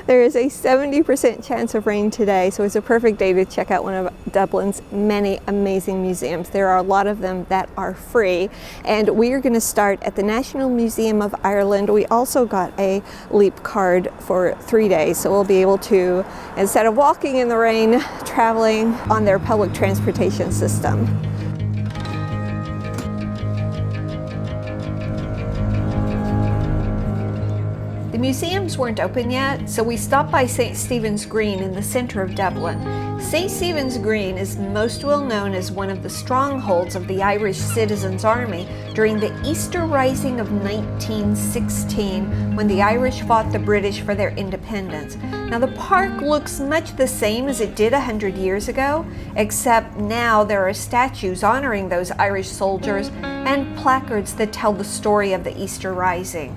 There is a 70% chance of rain today, so it's a perfect day to check out one of Dublin's many amazing museums. There are a lot of them that are free, and we are going to start at the National Museum of Ireland. We also got a Leap card for 3 days, so we'll be able to, instead of walking in the rain, traveling on their public transportation system. The museums weren't open yet, so we stopped by St. Stephen's Green in the center of Dublin. St. Stephen's Green is most well known as one of the strongholds of the Irish Citizens' Army during the Easter Rising of 1916, when the Irish fought the British for their independence. Now, the park looks much the same as it did 100 years ago, except now there are statues honoring those Irish soldiers and placards that tell the story of the Easter Rising.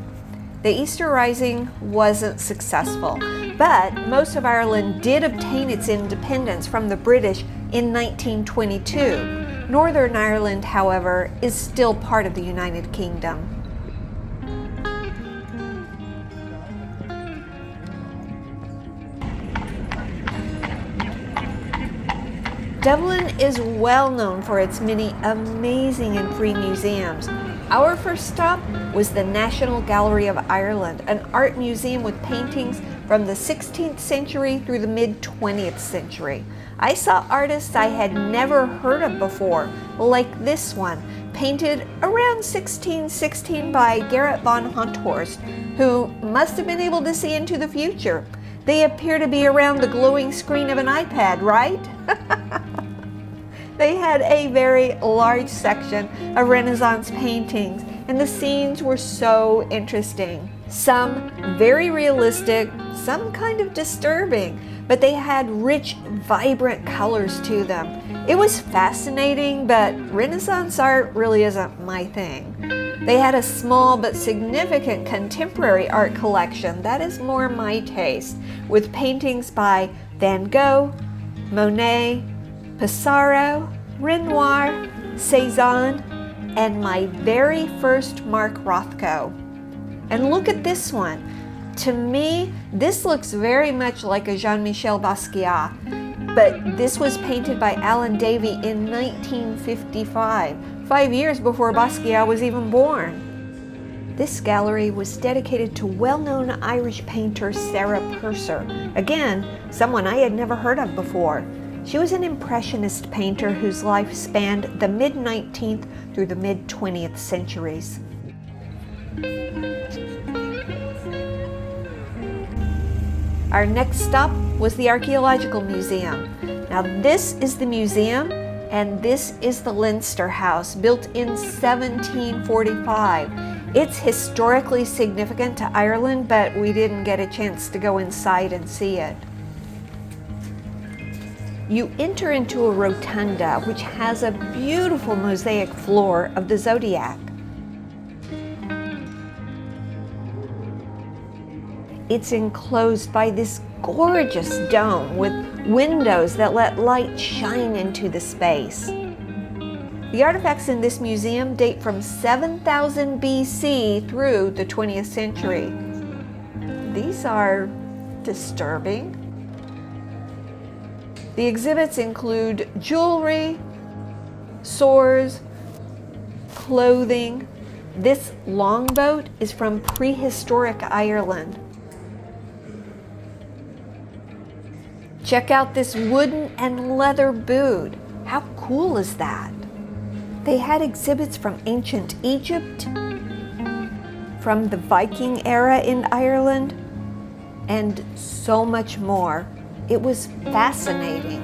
The Easter Rising wasn't successful, but most of Ireland did obtain its independence from the British in 1922. Northern Ireland, however, is still part of the United Kingdom. Dublin is well known for its many amazing and free museums. Our first stop was the National Gallery of Ireland, an art museum with paintings from the 16th century through the mid-20th century. I saw artists I had never heard of before, like this one, painted around 1616 by Gerrit von Honthorst, who must have been able to see into the future. They appear to be around the glowing screen of an iPad, right? They had a very large section of Renaissance paintings, and the scenes were so interesting. Some very realistic, some kind of disturbing, but they had rich, vibrant colors to them. It was fascinating, but Renaissance art really isn't my thing. They had a small but significant contemporary art collection that is more my taste, with paintings by Van Gogh, Monet, Pissarro, Renoir, Cezanne, and my very first Mark Rothko. And look at this one. To me, this looks very much like a Jean-Michel Basquiat, but this was painted by Alan Davey in 1955, 5 years before Basquiat was even born. This gallery was dedicated to well-known Irish painter Sarah Purser, again, someone I had never heard of before. She was an Impressionist painter whose life spanned the mid-19th through the mid-20th centuries. Our next stop was the Archaeological Museum. Now, this is the museum, and this is the Leinster House, built in 1745. It's historically significant to Ireland, but we didn't get a chance to go inside and see it. You enter into a rotunda, which has a beautiful mosaic floor of the zodiac. It's enclosed by this gorgeous dome with windows that let light shine into the space. The artifacts in this museum date from 7000 BC through the 20th century. These are disturbing. The exhibits include jewelry, swords, clothing. This longboat is from prehistoric Ireland. Check out this wooden and leather boot. How cool is that? They had exhibits from ancient Egypt, from the Viking era in Ireland, and so much more. It was fascinating.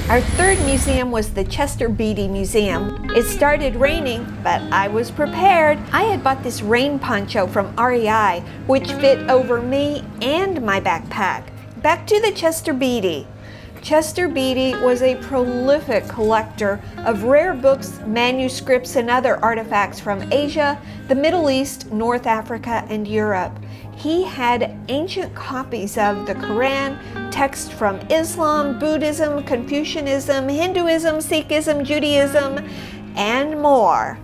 Our third museum was the Chester Beatty Museum. It started raining, but I was prepared. I had bought this rain poncho from REI, which fit over me and my backpack. Back to the Chester Beatty. Chester Beatty was a prolific collector of rare books, manuscripts, and other artifacts from Asia, the Middle East, North Africa, and Europe. He had ancient copies of the Quran, texts from Islam, Buddhism, Confucianism, Hinduism, Sikhism, Judaism, and more.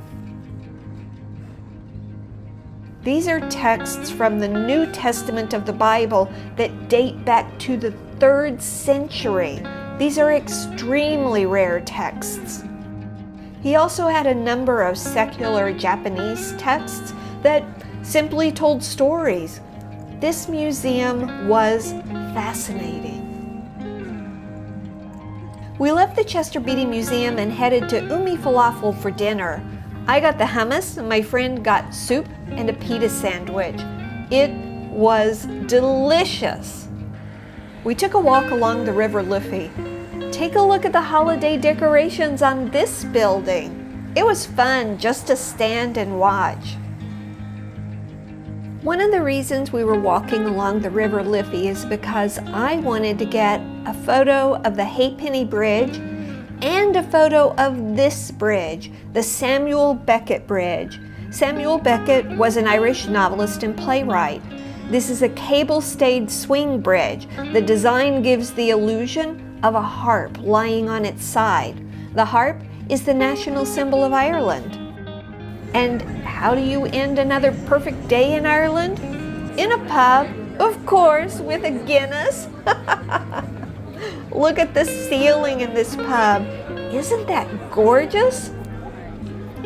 These are texts from the New Testament of the Bible that date back to the 3rd century. These are extremely rare texts. He also had a number of secular Japanese texts that simply told stories. This museum was fascinating. We left the Chester Beatty Museum and headed to Umi Falafel for dinner. I got the hummus, and my friend got soup and a pita sandwich. It was delicious. We took a walk along the River Liffey. Take a look at the holiday decorations on this building. It was fun just to stand and watch. One of the reasons we were walking along the River Liffey is because I wanted to get a photo of the Halfpenny Bridge and a photo of this bridge, the Samuel Beckett Bridge. Samuel Beckett was an Irish novelist and playwright. This is a cable-stayed swing bridge. The design gives the illusion of a harp lying on its side. The harp is the national symbol of Ireland. And how do you end another perfect day in Ireland? In a pub, of course, with a Guinness. Look at the ceiling in this pub. Isn't that gorgeous?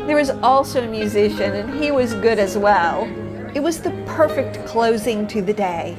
There was also a musician, and he was good as well. It was the perfect closing to the day.